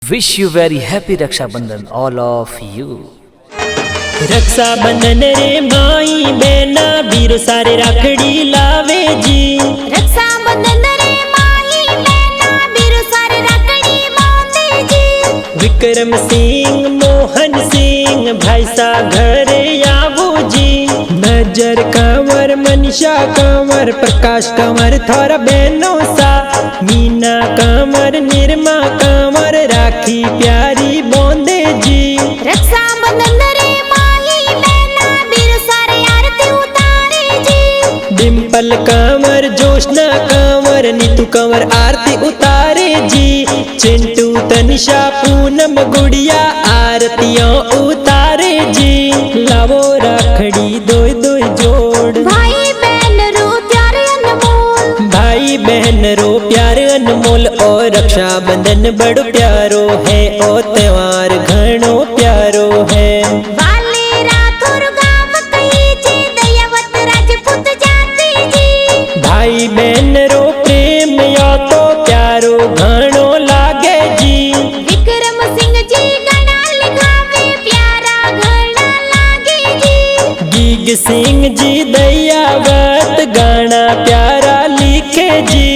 Wish you very happy Raksha Bandhan, all of you. रक्षा बंधन रे माई बहना वीर सारे राखड़ी लावे जी। रक्षा बंधन रे माई बहना वीर सारे राखड़ी बांधे जी। विक्रम सिंह मोहन सिंह भाई सा घरे आवो जी। नजर कंवर मनीषा कंवर प्रकाश कंवर थोड़ा बहनों सा। मीना कंवर निर्मा कंवर राखी प्यारी बांधे जी। रक्षा बंधन रे डिम्पल कंवर जोशना कंवर नीतू कंवर आरती उतारे जी। चिंटू तनिषा पूनम गुड़िया आरतियों उतारे जी। लावो राखड़ी दोय दोय जोड़ भाई बहन रो प्यार अनमोल। भाई बहन रो प्यार अनमोल और रक्षा बंधन बड़ो प्यारो है ओ त्योहार घणो प्यारो है। भाई बहन रो प्रेम या तो प्यारो घणो लागे जी। विक्रम सिंह जी गाना लिखावे प्यारा घना लागे जी। गीग सिंह जी दयावत गाना प्यारा लिखे जी।